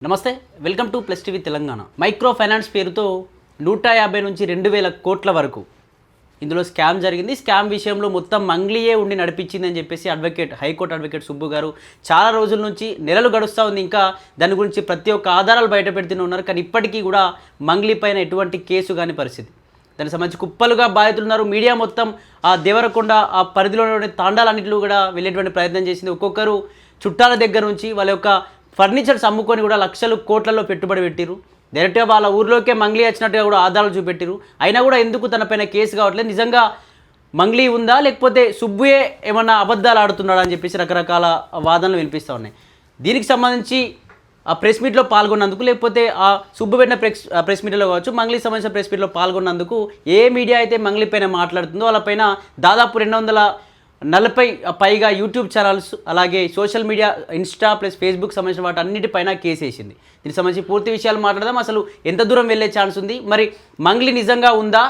నమస్తే, welcome to plus TV Telangana. Micro finance పేరుతో 150 నుంచి 2,000 కోట్ల వరకు ఇందులో స్కామ్ జరిగింది. స్కామ్ విషయంలో మొత్తం మంగ్లీయే ఉండి నడిపించిందని చెప్పేసి హైకోర్టు అడ్వకేట్ సుబ్బు గారు చాలా రోజుల నుంచి నెలలు గడుస్తూ ఉంది. ఇంకా దాని గురించి ప్రతి ఒక్క ఆధారాలు బయట పెడుతూనే ఉన్నారు. కానీ ఇప్పటికీ కూడా మంగ్లీ పైన ఎటువంటి కేసు కానీ పరిస్థితి. దానికి సంబంధించి కుప్పలుగా బాధితులు ఉన్నారు. మీడియా మొత్తం ఆ దేవరకొండ ఆ పరిధిలోని తాండాలన్నింటిలో కూడా వెళ్ళేటువంటి ప్రయత్నం చేసింది. ఒక్కొక్కరు చుట్టాల దగ్గర నుంచి వాళ్ళ యొక్క ఫర్నిచర్స్ అమ్ముకొని కూడా లక్షలు కోట్లలో పెట్టుబడి పెట్టిరు. డైరెక్ట్గా వాళ్ళ ఊర్లోకే మంగ్లీ వచ్చినట్టుగా కూడా ఆధారాలు చూపెట్టిరు. అయినా కూడా ఎందుకు తనపైన కేసు కావట్లేదు? నిజంగా మంగ్లీ ఉందా, లేకపోతే సుబ్బుయే ఏమన్నా అబద్ధాలు ఆడుతున్నాడా అని చెప్పేసి రకరకాల వాదనలు వినిపిస్తూ ఉన్నాయి. దీనికి సంబంధించి ఆ ప్రెస్ మీట్లో పాల్గొన్నందుకు, లేకపోతే ఆ సుబ్బు పెట్టిన ప్రెస్ మీట్లో కావచ్చు, మంగ్లీకి సంబంధించిన ప్రెస్ మీట్లో పాల్గొన్నందుకు ఏ మీడియా అయితే మంగ్లీ పైన మాట్లాడుతుందో వాళ్ళపైన దాదాపు 240 పైగా యూట్యూబ్ ఛానల్స్, అలాగే social media Insta plus Facebook సంబంధించిన వాటి అన్నిటిపైన కేసు వేసింది. దీనికి సంబంధించి పూర్తి విషయాలు మాట్లాడదాం. అసలు ఎంత దూరం వెళ్ళే ఛాన్స్ ఉంది, మరి మంగ్లీ నిజంగా ఉందా,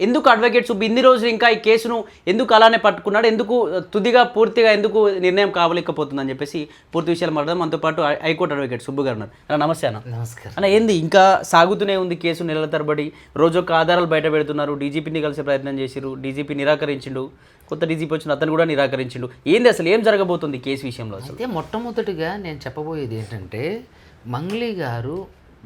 ఎందుకు అడ్వకేట్ సుబ్బు ఇన్ని రోజులు ఇంకా ఈ కేసును ఎందుకు అలానే పట్టుకున్నాడు, ఎందుకు తుదిగా పూర్తిగా ఎందుకు నిర్ణయం కావలేకపోతుందని చెప్పేసి పూర్తి విషయాలు మాట్లాడదాం. మనతో పాటు హైకోర్టు అడ్వకేట్ సుబ్బు గారు ఉన్నారు. నమస్తే అన్న. నమస్కారం అన్న. ఏంది ఇంకా సాగుతూనే ఉంది కేసు, నెలల తరబడి రోజొక్క ఆధారాలు బయట పెడుతున్నారు. డీజీపీని కలిసే ప్రయత్నం చేసిరు, డీజీపీ నిరాకరించిండు, కొత్త డీజీపీ వచ్చిన అతను కూడా నిరాకరించిండు. ఏంది అసలు ఏం జరగబోతుంది కేసు విషయంలో? అయితే మొట్టమొదటిగా నేను చెప్పబోయేది ఏంటంటే, మంగ్లీ గారు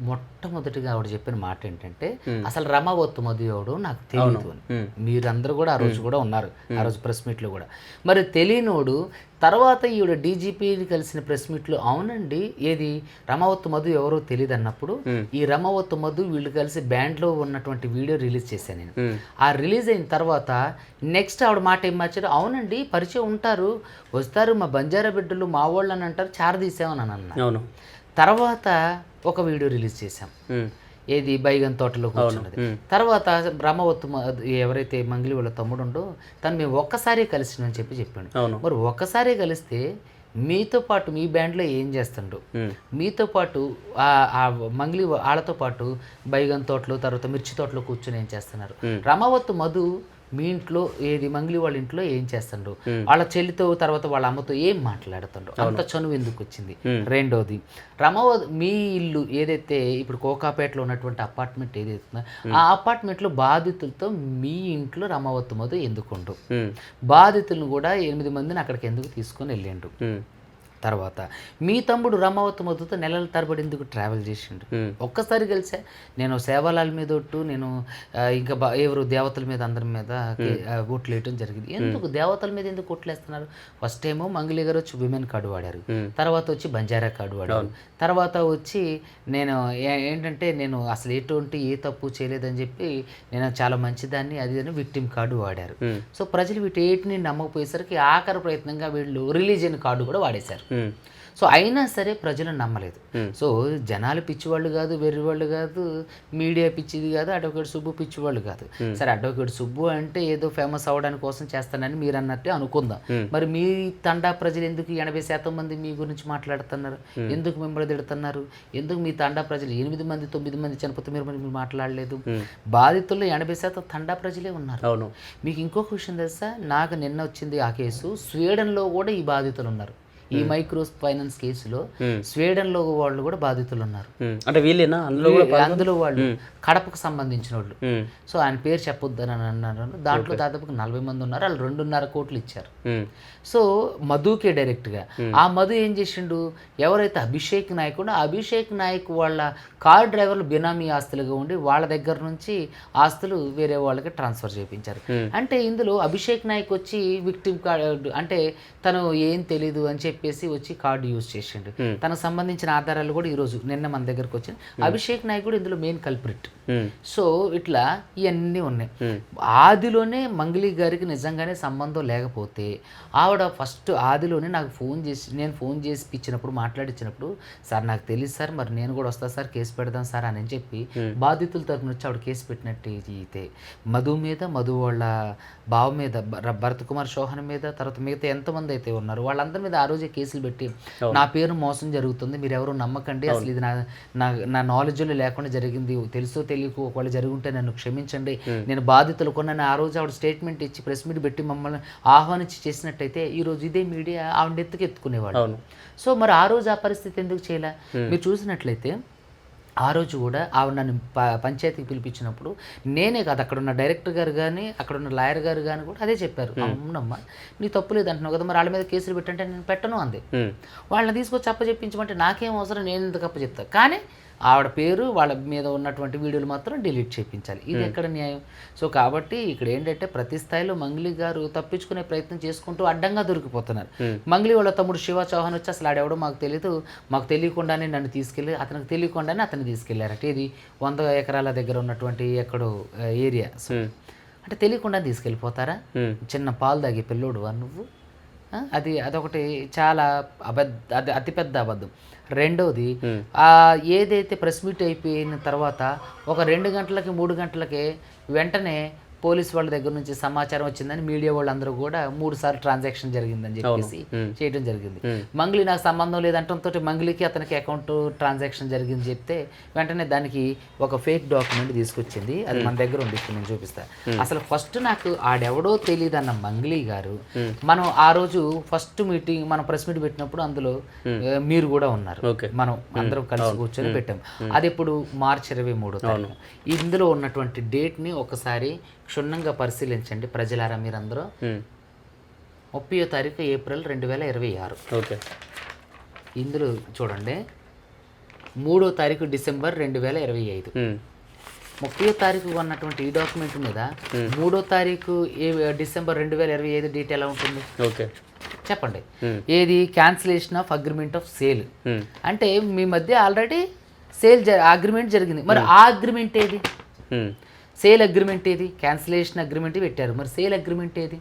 మొట్టమొదటిగా ఆవిడ చెప్పిన మాట ఏంటంటే, అసలు రమావత్తు మధుయోడు నాకు తెలియదు అని. మీరందరూ కూడా ఆ రోజు కూడా ఉన్నారు, ఆ రోజు ప్రెస్ మీట్లో కూడా. మరి తెలియనోడు తర్వాత ఈవిడ డీజీపీని కలిసిన ప్రెస్ మీట్లో అవునండి ఏది రమావత్తు మధు ఎవరో తెలియదు అన్నప్పుడు, ఈ రమావత్తు మధు వీళ్ళు కలిసి బ్యాండ్లో ఉన్నటువంటి వీడియో రిలీజ్ చేశాను నేను. ఆ రిలీజ్ అయిన తర్వాత నెక్స్ట్ ఆవిడ మాట ఏం మార్చారు, అవునండి పరిచయం ఉంటారు, వస్తారు, మా బంజారా బిడ్డలు మా వాళ్ళు అని అంటారు, చారదీసామని అని అన్నా. తర్వాత ఒక వీడియో రిలీజ్ చేశాం, ఏది బైగన్ తోటలో కూర్చున్నది. తర్వాత బ్రహ్మవత్తు ఎవరైతే మంగ్లీ వాళ్ళ తమ్ముడు ఉండో తను మేము ఒక్కసారి కలిసినని చెప్పాడు. మరి ఒక్కసారి కలిస్తే మీతో పాటు మీ బ్యాండ్లో ఏం చేస్తుండ్రు, మీతో పాటు ఆ మంగ్లీ వాళ్ళతో పాటు బైగన్ తోటలు తర్వాత మిర్చి తోటలో కూర్చొని ఏం చేస్తున్నారు, రమావత్తు మధు మీ ఇంట్లో ఏది మంగ్లీ వాళ్ళ ఇంట్లో ఏం చేస్తుండ్రు, వాళ్ళ చెల్లితో తర్వాత వాళ్ళ అమ్మతో ఏం మాట్లాడుతుండ్రు, అంత చనువు ఎందుకు వచ్చింది. రెండోది మీ ఇల్లు ఏదైతే ఇప్పుడు కోకాపేటలో ఉన్నటువంటి అపార్ట్మెంట్ ఏదైతే ఆ అపార్ట్మెంట్లో బాధితులతో మీ ఇంట్లో రమావత్తు మధు ఎందుకుండు, బాధితులను కూడా 8 మందిని అక్కడికి ఎందుకు తీసుకొని వెళ్ళిండు. తర్వాత మీ తమ్ముడు రమావత్తు మధుతో నెలల తరబడి ఎందుకు ట్రావెల్ చేసిండు. ఒక్కసారి కలిసా నేను సేవాలాల మీద ఒట్టు, నేను ఇంకా ఎవరు దేవతల మీద అందరి మీద ఓట్లు వేయటం జరిగింది. ఎందుకు దేవతల మీద ఎందుకు ఓట్లు వేస్తున్నారు? ఫస్ట్ ఏమో మంగళి గారు వచ్చి విమెన్ కార్డు వాడారు, తర్వాత వచ్చి బంజారా కార్డు వాడారు, తర్వాత వచ్చి నేను ఏంటంటే నేను అసలు ఏ తప్పు చేయలేదని చెప్పి నేను చాలా మంచిదాన్ని అది అని విక్టిమ్ కార్డు వాడారు. సో ప్రజలు వీటిని నమ్మకపోయేసరికి ఆఖరి ప్రయత్నంగా వీళ్ళు రిలీజియన్ కార్డు కూడా వాడేశారు. సో అయినా సరే ప్రజలు నమ్మలేదు. సో జనాలు పిచ్చివాళ్ళు కాదు, వెర్రివాళ్ళు కాదు, మీడియా పిచ్చిది కాదు, అడ్వకేట్ సుబ్బు పిచ్చివాళ్ళు కాదు. సరే అడ్వకేట్ సుబ్బు అంటే ఏదో ఫేమస్ అవ్వడానికి కోసం చేస్తానని మీరు అన్నట్టే అనుకుందాం. మరి మీ తండా ప్రజలు ఎందుకు 80% మంది మీ గురించి మాట్లాడుతున్నారు, ఎందుకు మిమ్మల్ని తిడుతున్నారు, ఎందుకు మీ తండా ప్రజలు 8 మంది 9 మంది చనిపోతే మీరు మాట్లాడలేదు? బాధితుల్లో 80% తండా ప్రజలే ఉన్నారు. మీకు ఇంకొక విషయం తెలుసా, నాకు నిన్న వచ్చింది ఆ కేసు, స్వీడన్లో కూడా ఈ బాధితులు ఉన్నారు. ఈ మైక్రో ఫైనాన్స్ కేసులో స్వీడన్లో వాళ్ళు కూడా బాధితులు ఉన్నారు. అంటే వీళ్ళేనా అందులో వాళ్ళు కడపకు సంబంధించిన వాళ్ళు. సో ఆయన పేరు చెప్పొద్దని అన్నారు. దాంట్లో దాదాపుగా 40 మంది ఉన్నారు. వాళ్ళు 2.5 కోట్లు ఇచ్చారు. సో మధుకే డైరెక్ట్గా ఆ మధు ఏం చేసిండు, ఎవరైతే అభిషేక్ నాయక్ వాళ్ళ కార్ డ్రైవర్లు బినామీ ఆస్తులుగా ఉండి వాళ్ళ దగ్గర నుంచి ఆస్తులు వేరే వాళ్ళకి ట్రాన్స్ఫర్ చేయించారు. అంటే ఇందులో అభిషేక్ నాయక్ వచ్చి విక్టిమ్ కార్డు అంటే తను ఏం తెలీదు అని చెప్పేసి వచ్చి కార్డు యూజ్ చేసిండు. తనకు సంబంధించిన ఆధారాలు కూడా ఈరోజు నిన్న మన దగ్గరకు వచ్చింది. అభిషేక్ నాయక్ కూడా ఇందులో మెయిన్ కల్ప్రిట్. సో ఇట్లా ఇవన్నీ ఉన్నాయి. ఆదిలోనే మంగ్లీ గారికి నిజంగానే సంబంధం లేకపోతే ఆవిడ ఫస్ట్ ఆదిలోనే నాకు నేను ఫోన్ చేసి ఇచ్చినప్పుడు మాట్లాడించినప్పుడు, సార్ నాకు తెలియదు సార్, మరి నేను కూడా వస్తా సార్, కేసు పెడదాం సార్ అని చెప్పి బాధితుల తరఫున వచ్చి ఆవిడ కేసు పెట్టినట్టు అయితే మధు మీద, మధు వాళ్ళ బావ మీద, భరత్ కుమార్ చౌహాన్ మీద, తర్వాత మిగతా ఎంతమంది అయితే ఉన్నారు వాళ్ళందరి మీద ఆ రోజు రోజే కేసులు పెట్టి నా పేరు మోసం జరుగుతుంది, మీరు ఎవరు నమ్మకండి, అసలు ఇది నా నాలెడ్జ్లో లేకుండా జరిగింది, తెలుసో తెలియకు ఒకవేళ జరుగుంటే నన్ను క్షమించండి, నేను బాధితులు కొన్నాను, ఆ రోజు ఆవిడ స్టేట్మెంట్ ఇచ్చి ప్రెస్ మీట్ పెట్టి మమ్మల్ని ఆహ్వానించి చేసినట్టయితే ఈరోజు ఇదే మీడియా ఆవిడ ఎత్తుకునేవాడు. సో మరి ఆ రోజు ఆ పరిస్థితి ఎందుకు చేయలే? మీరు చూసినట్లయితే ఆ రోజు కూడా ఆవిడ నన్ను పంచాయతీకి పిలిపించినప్పుడు నేనే కాదు, అక్కడ ఉన్న డైరెక్టర్ గారు కానీ అక్కడ ఉన్న లాయర్ గారు కానీ కూడా అదే చెప్పారు, అవునమ్మా నీ తప్పు లేదు అంటున్నావు కదా, మరి వాళ్ళ మీద కేసులు పెట్టంటే నేను పెట్టను అంది. వాళ్ళని తీసుకొచ్చి అప్పచెప్పించమంటే నాకేం అవసరం, నేను ఎందుకు అప్పచెప్తాను, కానీ ఆవిడ పేరు వాళ్ళ మీద ఉన్నటువంటి వీడియోలు మాత్రం డిలీట్ చేయించాలి. ఇది ఎక్కడ న్యాయం? సో కాబట్టి ఇక్కడ ఏంటంటే ప్రతి స్థాయిలో మంగ్లీ గారు తప్పించుకునే ప్రయత్నం చేసుకుంటూ అడ్డంగా దొరికిపోతున్నారు. మంగ్లీ వాళ్ళ తమ్ముడు శివ చౌహాన్ వచ్చి అసలు ఆడెవడో మాకు తెలియదు, మాకు తెలియకుండానే నన్ను తీసుకెళ్ళి అతనికి తెలియకుండానే అతన్ని తీసుకెళ్లారట. ఇది 100 ఎకరాల దగ్గర ఉన్నటువంటి ఎక్కడో ఏరియా. సో అంటే తెలియకుండా తీసుకెళ్ళిపోతారా? చిన్న పాలు తాగే పిల్లోడు నువ్వు. అదొకటి చాలా అతిపెద్ద అబద్ధం. రెండవది, ఏదైతే ప్రెస్ మీట్ అయిపోయిన తర్వాత ఒక 2 గంటలకి 3 గంటలకే వెంటనే పోలీస్ వాళ్ళ దగ్గర నుంచి సమాచారం వచ్చిందని మీడియా వాళ్ళందరూ కూడా 3 సార్లు ట్రాన్సాక్షన్ జరిగిందని చెప్పేసి చేయడం జరిగింది. మంగ్లీ నాకు సంబంధం లేదంటంతో మంగ్లీకి అతనికి అకౌంట్ ట్రాన్సాక్షన్ జరిగింది చెప్తే వెంటనే దానికి ఒక ఫేక్ డాక్యుమెంట్ తీసుకొచ్చింది. అది మన దగ్గర ఉంది, ఇప్పుడు నేను చూపిస్తాను. అసలు ఫస్ట్ నాకు ఆడెవడో తెలియదు అన్న మంగ్లీ గారు, మనం ఆ రోజు ఫస్ట్ మీటింగ్ మనం ప్రెస్ మీట్ పెట్టినప్పుడు అందులో మీరు కూడా ఉన్నారు, మనం అందరం కలిసి కూర్చొని పెట్టాం. అది ఇప్పుడు మార్చి 23. ఇందులో ఉన్నటువంటి డేట్ని ఒకసారి క్షుణ్ణంగా పరిశీలించండి ప్రజలారా మీరందరూ. 30వ తారీఖు ఏప్రిల్ 2026. ఇందులో చూడండి 3వ తారీఖు డిసెంబర్ 2025. 30వ తారీఖు ఉన్నటువంటి ఈ డాక్యుమెంట్ మీద 3వ తారీఖు డిసెంబర్ 2025 డేట్ ఎలా ఉంటుంది చెప్పండి? ఏది cancellation of agreement of sale అంటే మీ మధ్య ఆల్రెడీ సేల్ అగ్రిమెంట్ జరిగింది. మరి ఆ అగ్రిమెంట్ ఏది? సేల్ అగ్రిమెంట్ ఏది? క్యాన్సిలేషన్ అగ్రిమెంట్ పెట్టారు, మరి సేల్ అగ్రిమెంట్ ఏది?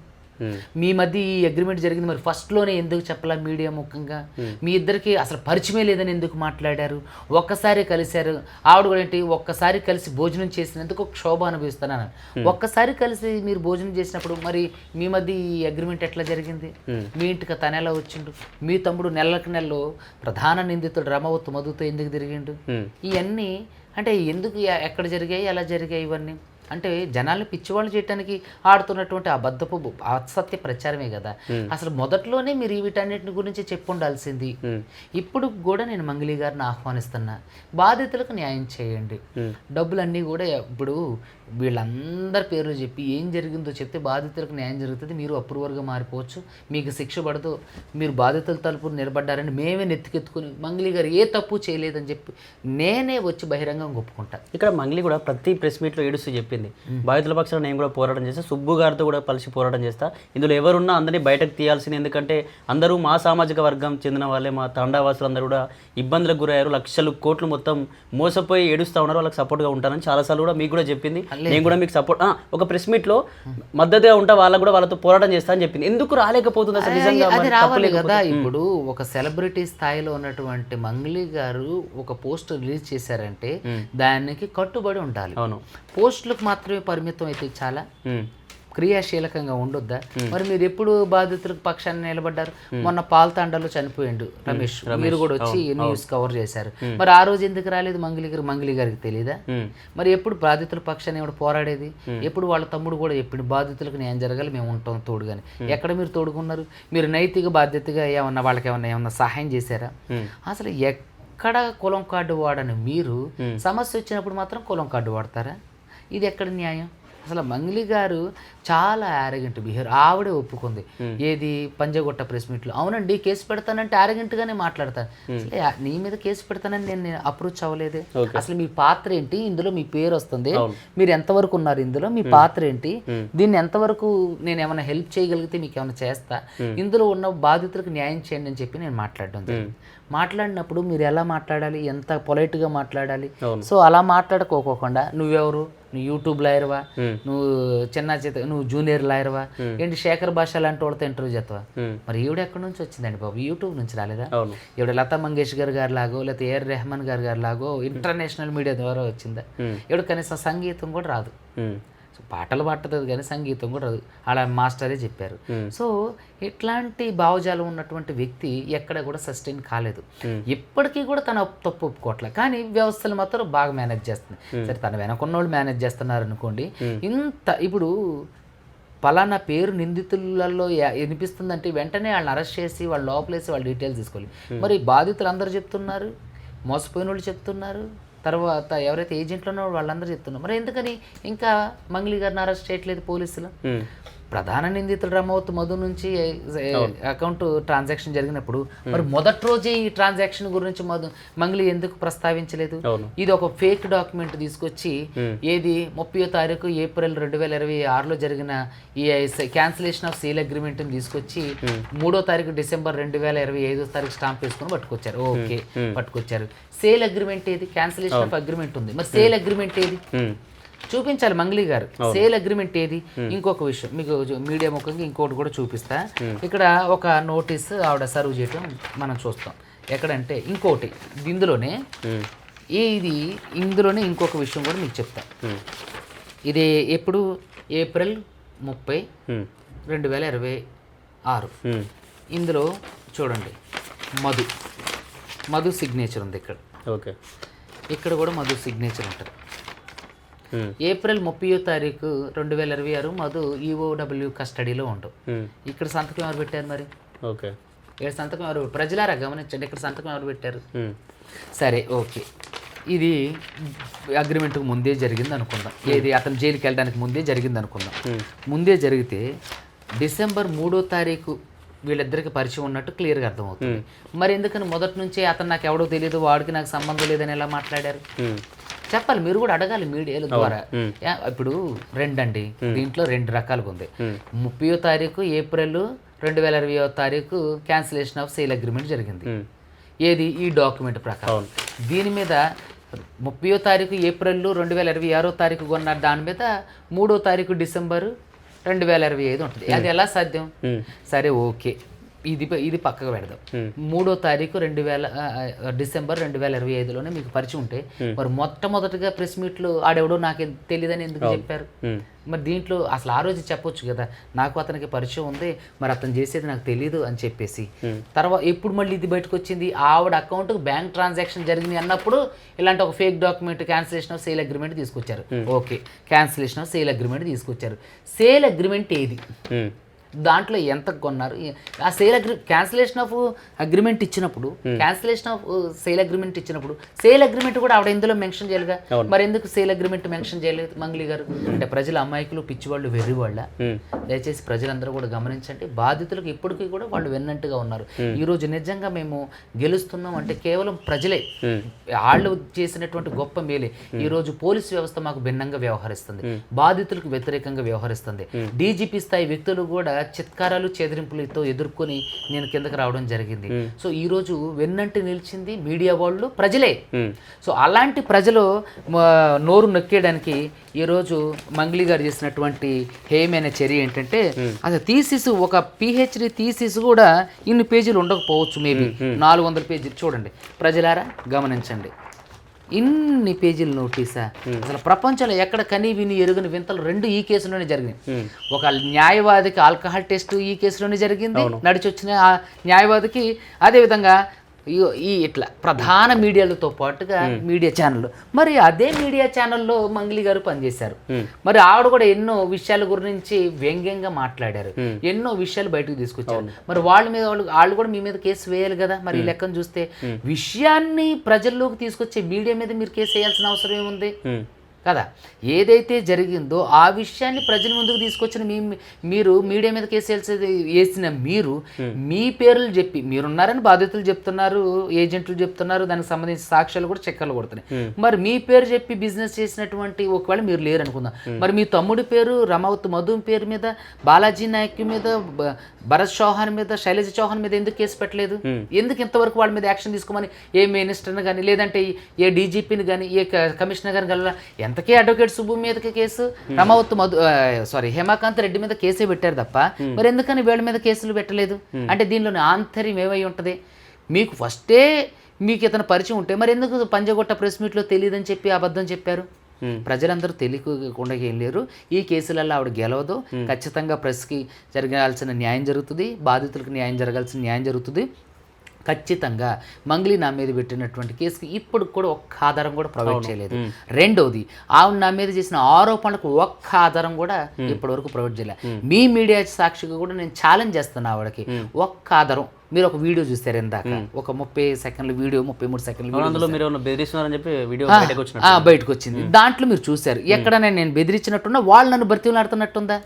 మీ మధ్య ఈ అగ్రిమెంట్ జరిగింది, మరి ఫస్ట్లోనే ఎందుకు చెప్పాలా మీడియా ముఖంగా? మీ ఇద్దరికి అసలు పరిచయమే లేదని ఎందుకు మాట్లాడారు? ఒక్కసారి కలిశారు, ఆవిడ కూడా ఏంటి ఒక్కసారి కలిసి భోజనం చేసినందుకు క్షోభ అనుభవిస్తున్నాను. ఒక్కసారి కలిసి మీరు భోజనం చేసినప్పుడు మరి మీ మధ్య ఈ అగ్రిమెంట్ ఎట్లా జరిగింది? మీ ఇంటికి తన ఎలా వచ్చిండు? మీ తమ్ముడు నెలలకు నెలలో ప్రధాన నిందితుడు రమవత్ మధుతో ఎందుకు తిరిగిండు? ఇవన్నీ అంటే ఎందుకు ఎక్కడ జరిగాయి, ఎలా జరిగాయి ఇవన్నీ? అంటే జనాల్ని పిచ్చివాళ్ళు చేయడానికి ఆడుతున్నటువంటి అబద్ధపు అసత్య ప్రచారమే కదా. అసలు మొదట్లోనే మీరు వీటన్నిటిని గురించి చెప్పు ఉండాల్సింది. ఇప్పుడు కూడా నేను మంగ్లీ గారిని ఆహ్వానిస్తున్నా, బాధితులకు న్యాయం చేయండి. డబ్బులన్నీ కూడా ఇప్పుడు వీళ్ళందరి పేర్లు చెప్పి ఏం జరిగిందో చెప్తే బాధితులకు న్యాయం జరుగుతుంది, మీరు అప్రూవర్గా మారిపోవచ్చు, మీకు శిక్ష పడదు, మీరు బాధితుల తరపున నిలబడ్డారని మేమే నెత్తికెత్తుకుని మంగ్లీ గారు ఏ తప్పు చేయలేదని చెప్పి నేనే వచ్చి బహిరంగంగా ఒప్పుకుంటా. ఇక్కడ మంగ్లీ కూడా ప్రతి ప్రెస్ మీట్లో ఏడుస్తూ చెప్పింది, బాధితుల పక్షాన నేను కూడా పోరాటం చేస్తా, సుబ్బు గారితో కూడా కలిసి పోరాటం చేస్తా, ఇందులో ఎవరున్నా అందరినీ బయటకు తీయాల్సింది, ఎందుకంటే అందరూ మా సామాజిక వర్గం చెందిన వాళ్ళే, మా తండావాసులు అందరూ కూడా ఇబ్బందులకు గురయ్యారు, లక్షలు కోట్లు మొత్తం మోసపోయి ఏడుస్తూ ఉన్నారు, వాళ్ళకి సపోర్ట్గా ఉంటానని చాలాసార్లు కూడా మీకు కూడా చెప్పింది. నేను కూడా మీకు సపోర్ట్ ఒక ప్రెస్ మీట్లో మద్దతుగా ఉంటా, వాళ్ళకు కూడా వాళ్ళతో పోరాటం చేస్తా అని చెప్పింది. ఎందుకు రాలేకపోతుంది అసలు నిజంగా? అది రావాలి కదా. ఇప్పుడు ఒక సెలబ్రిటీ స్థాయిలో ఉన్నటువంటి మంగ్లీ గారు ఒక పోస్ట్ రిలీజ్ చేశారంటే దానికి కట్టుబడి ఉండాలి. అవును, పోస్టులకు మాత్రమే పరిమితం అయితే చాలా క్రియాశీలకంగా ఉండొద్దా? మరి మీరు ఎప్పుడు బాధితులకు పక్షాన్ని నిలబడ్డారు? మొన్న పాల్తాండలో చనిపోయిండు రమేష్, మీరు కూడా వచ్చి న్యూస్ కవర్ చేశారు, మరి ఆ రోజు ఎందుకు రాలేదు మంగ్లీ గారు? మంగ్లీ గారికి తెలియదా? మరి ఎప్పుడు బాధితుల పక్షాన్ని ఎవడు పోరాడేది? ఎప్పుడు వాళ్ళ తమ్ముడు కూడా చెప్పిండు బాధితులకు న్యాయం జరగాలి, మేము ఉంటాం తోడుగాని. ఎక్కడ మీరు తోడుకున్నారు? మీరు నైతిక బాధ్యతగా ఏమన్నా వాళ్ళకి ఏమన్నా సహాయం చేశారా? అసలు ఎక్కడ కులం కార్డు వాడని మీరు సమస్య వచ్చినప్పుడు మాత్రం కులం కార్డు వాడతారా? ఇది ఎక్కడ న్యాయం? అసలు మంగ్లీ గారు చాలా యారగెంట్ బిహేవియర్. ఆవిడే ఒప్పుకుంది ఏది పంజగుట్ట ప్రెస్ మీట్లో, అవునండి కేసు పెడతానంటే యారగెంట్గానే మాట్లాడతాను. నీ మీద కేసు పెడతానని నేను అప్రోచ్ అవ్వలేదే. అసలు మీ పాత్ర ఏంటి ఇందులో? మీ పేరు వస్తుంది, మీరు ఎంతవరకు ఉన్నారు ఇందులో, మీ పాత్ర ఏంటి, దీన్ని ఎంతవరకు నేను ఏమైనా హెల్ప్ చేయగలిగితే మీకు ఏమైనా చేస్తా, ఇందులో ఉన్న బాధితులకు న్యాయం చేయండి అని చెప్పి నేను మాట్లాడడం జరిగింది. మాట్లాడినప్పుడు మీరు ఎలా మాట్లాడాలి, ఎంత పొలైట్గా మాట్లాడాలి. సో అలా మాట్లాడుకోకుండా నువ్వెవరు, నువ్వు యూట్యూబ్ లాయర్వా, నువ్వు నువ్వు జూనియర్ లాయర్వా ఏంటి, శేఖర్ భాష లాంటి వాళ్ళతో ఇంటర్వ్యూ చేస్తావా? మరి ఈవిడ ఎక్కడి నుంచి వచ్చిందండి బాబు? యూట్యూబ్ నుంచి రాలేదా? ఈవిడ లతా మంగేష్కర్ గారి లాగో లేకపోతే ఏఆర్ రెహమాన్ గారి లాగో ఇంటర్నేషనల్ మీడియా ద్వారా వచ్చిందా? ఈవిడ కనీసం సంగీతం కూడా రాదు. సో పాటలు పాడుతుంది కానీ సంగీతం కూడా రాదు, అలా మాస్టరే చెప్పారు. సో ఇట్లాంటి భావజాలం ఉన్నటువంటి వ్యక్తి ఎక్కడ కూడా సస్టైన్ కాలేదు. ఇప్పటికీ కూడా తన తప్పు ఒప్పుకోవట్లే, కానీ వ్యవస్థలు మాత్రం బాగా మేనేజ్ చేస్తుంది. సరే తన వెనకున్నోళ్ళు మేనేజ్ చేస్తున్నారు అనుకోండి. ఇంత ఇప్పుడు పలానా పేరు నిందితులలో వినిపిస్తుందంటే వెంటనే వాళ్ళని అరెస్ట్ చేసి వాళ్ళు లోపలేసి వాళ్ళ డీటెయిల్స్ తీసుకోవాలి. మరి బాధితులు అందరూ చెప్తున్నారు, మోసపోయిన వాళ్ళు చెప్తున్నారు, తర్వాత ఎవరైతే ఏజెంట్లు ఉన్నారో వాళ్ళందరూ చెప్తున్నారు. మరి ఎందుకని ఇంకా మంగ్లీ గారిని అరెస్ట్ చేయట్లేదు పోలీసులు? ప్రధాన నిందితుడు రమౌత్ మధు నుంచి అకౌంట్ ట్రాన్సాక్షన్ జరిగినప్పుడు మరి మొదటి రోజే ఈ ట్రాన్సాక్షన్ గురించి మంగ్లీ ఎందుకు ప్రస్తావించలేదు? ఇది ఒక ఫేక్ డాక్యుమెంట్ తీసుకొచ్చి ఏది 30వ తారీఖు ఏప్రిల్ 2026లో జరిగిన ఈ క్యాన్సిలేషన్ ఆఫ్ సేల్ అగ్రిమెంట్ తీసుకొచ్చి 3వ తారీఖు డిసెంబర్ 2025 తారీఖు స్టాంప్ వేసుకొని పట్టుకొచ్చారు. ఓకే, పట్టుకొచ్చారు. సేల్ అగ్రిమెంట్ ఏది? క్యాన్సిలేషన్ ఆఫ్ అగ్రిమెంట్ ఉంది, మరి సేల్ అగ్రిమెంట్ ఏది చూపించాలి మంగ్లీ గారు. సేల్ అగ్రిమెంట్ ఏది? ఇంకొక విషయం మీకు మీడియా ముఖంగా ఇంకోటి కూడా చూపిస్తా. ఇక్కడ ఒక నోటీస్ ఆవిడ సర్వ్ చేయటం మనం చూస్తాం. ఎక్కడంటే ఇంకోటి ఇందులోనే ఇంకొక విషయం కూడా మీకు చెప్తా. ఇది ఎప్పుడు? ఏప్రిల్ 30, 2026. ఇందులో చూడండి మధు సిగ్నేచర్ ఉంది ఇక్కడ. ఓకే, ఇక్కడ కూడా మధు సిగ్నేచర్ ఉంటుంది. ఏప్రిల్ 30వ తారీఖు 2026 మధు ఈఓడబ్ల్యూ కస్టడీలో ఉండవు. ఇక్కడ సంతకం ఎవరు పెట్టారు మరి? ఓకే, ఇక్కడ సంతకం ఎవరు? ప్రజలారా గమనించండి, ఇక్కడ సంతకం ఎవరు పెట్టారు? సరే, ఓకే, ఇది అగ్రిమెంట్కి ముందే జరిగింది అనుకుందాం. ఏది అతను జైలుకి వెళ్ళడానికి ముందే జరిగింది అనుకుందాం. ముందే జరిగితే డిసెంబర్ 3వ తారీఖు వీళ్ళిద్దరికి పరిచయం ఉన్నట్టు క్లియర్గా అర్థమవుతుంది. మరి ఎందుకని మొదటి నుంచే అతను నాకు ఎవడో తెలియదు, వాడికి నాకు సంబంధం లేదని ఎలా మాట్లాడారు? చెప్పాలి, మీరు కూడా అడగాలి మీడియాల ద్వారా. ఇప్పుడు రెండండి, దీంట్లో 2 రకాలుగా ఉంది. 30వ తారీఖు ఏప్రిల్ 2020వ తారీఖు క్యాన్సిలేషన్ ఆఫ్ సేల్ అగ్రిమెంట్ జరిగింది. ఏది? ఈ డాక్యుమెంట్ ప్రకారం. దీని మీద 30వ తారీఖు ఏప్రిల్ 2026వ తారీఖు కొన్న దాని మీద 3వ తారీఖు డిసెంబర్ 2025 ఉంటుంది. అది ఎలా సాధ్యం? సరే, ఓకే, ఇది పక్కకు పెడదాం. 3వ తారీఖు డిసెంబర్ 2025లోనే మీకు పరిచయం ఉంటే మరి మొట్టమొదటిగా ప్రెస్ మీట్లు ఆడెవడో నాకు తెలియదని ఎందుకు చెప్పారు? మరి దీంట్లో అసలు ఆ రోజు చెప్పొచ్చు కదా, నాకు అతనికి పరిచయం ఉంది, మరి అతను చేసేది నాకు తెలియదు అని చెప్పేసి. తర్వాత ఎప్పుడు మళ్ళీ ఇది బయటకు వచ్చింది? ఆవిడ అకౌంట్కి బ్యాంక్ ట్రాన్సాక్షన్ జరిగింది అన్నప్పుడు ఇలాంటి ఒక fake document cancellation of sale agreement తీసుకొచ్చారు. Okay, cancellation of sale agreement తీసుకొచ్చారు. సేల్ అగ్రిమెంట్ ఏది? దాంట్లో ఎంత కొన్నారు? ఆ క్యాన్సిలేషన్ ఆఫ్ అగ్రిమెంట్ ఇచ్చినప్పుడు సేల్ అగ్రిమెంట్ ఇచ్చినప్పుడు సేల్ అగ్రిమెంట్ కూడా ఆవిడ ఇందులో మెన్షన్ చేయాలిగా. మరి ఎందుకు సేల్ అగ్రిమెంట్ మెన్షన్ చేయలేదు మంగ్లీ గారు? అంటే ప్రజల అమాయకులు, పిచ్చివాళ్ళు, వెర్రివాళ్ళ? దయచేసి ప్రజలందరూ కూడా గమనించండి. బాధితులకు ఇప్పటికీ కూడా వాళ్ళు వెన్నట్టుగా ఉన్నారు. ఈ రోజు నిజంగా మేము గెలుస్తున్నాం అంటే కేవలం ప్రజలే, వాళ్ళు చేసినటువంటి గొప్ప మేలే. ఈ రోజు పోలీసు వ్యవస్థ మాకు భిన్నంగా వ్యవహరిస్తుంది, బాధితులకు వ్యతిరేకంగా వ్యవహరిస్తుంది. డీజీపీ స్థాయి వ్యక్తులు కూడా చిత్కారాలు, చెదిరింపులతో ఎదుర్కొని నేను కిందకి రావడం జరిగింది. సో ఈ రోజు వెన్నంటి నిలిచింది మీడియా వాళ్ళు, ప్రజలే. సో అలాంటి ప్రజలు నోరు నొక్కేయడానికి ఈరోజు మంగ్లీ గారు చేసినటువంటి హేయమైన చర్య ఏంటంటే, అసలు థీసిస్, ఒక పిహెచ్డి థీసిస్ కూడా ఇన్ని పేజీలు ఉండకపోవచ్చు, మేబీ 400 పేజీలు. చూడండి ప్రజలారా, గమనించండి, ఇన్ని పేజీల నోటీసా? అసలు ప్రపంచంలో ఎక్కడ కని విని ఎరుగని వింతలు 2 ఈ కేసులోనే జరిగినాయి. ఒక న్యాయవాదికి ఆల్కహాల్ టెస్ట్ ఈ కేసులోనే జరిగింది, నడిచి వచ్చిన న్యాయవాదికి. అదేవిధంగా ఇట్లా ప్రధాన మీడియాలతో పాటుగా మీడియా ఛానళ్ళు, మరి అదే మీడియా ఛానల్లో మంగ్లీ గారు పనిచేశారు. మరి ఆవిడ కూడా ఎన్నో విషయాల గురించి వ్యంగ్యంగా మాట్లాడారు, ఎన్నో విషయాలు బయటకు తీసుకొచ్చారు. మరి వాళ్ళు కూడా మీ మీద కేసు వేయాలి కదా. మరి ఈ లెక్కను చూస్తే విషయాన్ని ప్రజల్లోకి తీసుకొచ్చే మీడియా మీద మీరు కేసు వేయాల్సిన అవసరం ఏముంది కదా? ఏదైతే జరిగిందో ఆ విషయాన్ని ప్రజల ముందుకు తీసుకొచ్చిన మీరు మీడియా మీద కేసు వేసిన మీ పేర్లు చెప్పి, మీరున్నారని బాధితులు చెప్తున్నారు, ఏజెంట్లు చెప్తున్నారు, దానికి సంబంధించిన సాక్ష్యాలు కూడా చెక్కలు కొడుతున్నాయి. మరి మీ పేరు చెప్పి బిజినెస్ చేసినటువంటి, ఒకవేళ మీరు లేరు అనుకుందాం, మరి మీ తమ్ముడి పేరు రమౌత్ మధు పేరు మీద, బాలాజీ నాయక్ మీద, భరత్ చౌహాన్ మీద, శైలజ చౌహాన్ మీద ఎందుకు కేసు పెట్టలేదు? ఎందుకు ఇంతవరకు వాళ్ళ మీద యాక్షన్ తీసుకోమని ఏ మినిస్టర్ని కానీ, లేదంటే ఏ డీజీపీని కానీ, ఏ కమిషనర్ గారిని కల, ఎంతకే అడ్వకేట్ సుబ్బు మీదకి కేసు, రమౌత్ హేమాకాంత్ రెడ్డి మీద కేసే పెట్టారు తప్ప మరి ఎందుకని వీళ్ళ మీద కేసులు పెట్టలేదు? అంటే దీనిలోని ఆంతర్యం ఏమై ఉంటుంది? మీకు ఫస్టే మీకు ఇతను పరిచయం ఉంటే మరి ఎందుకు పంజగుట్ట ప్రెస్ మీట్లో తెలియదని చెప్పి అబద్ధం చెప్పారు? ప్రజలందరూ తెలియకుండా ఏం లేరు. ఈ కేసులలో ఆవిడ గెలవదు. ఖచ్చితంగా ప్రెస్కి జరగాల్సిన న్యాయం జరుగుతుంది, బాధితులకు న్యాయం జరగాల్సిన న్యాయం జరుగుతుంది. ఖచ్చితంగా మంగ్లీ నా మీద పెట్టినటువంటి కేసుకి ఇప్పుడు కూడా ఒక్క ఆధారం కూడా ప్రొవైడ్ చేయలేదు. రెండోది, ఆవిడ నా మీద చేసిన ఆరోపణలకు ఒక్క ఆధారం కూడా ఇప్పటివరకు ప్రొవైడ్ చేయలేదు. మీ మీడియా సాక్షిగా కూడా నేను ఛాలెంజ్ చేస్తాను ఆవిడకి, ఒక్క ఆధారం. మీరు ఒక వీడియో చూస్తారు ఇందాక, ఒక 30 సెకండ్ల వీడియో, 33 సెకండ్ల వీడియో బయటకు వచ్చింది. దాంట్లో మీరు చూశారు, ఎక్కడైనా నేను బెదిరించినట్టున్నా వాళ్ళు నన్ను బతిలాడుతున్నట్టుందా?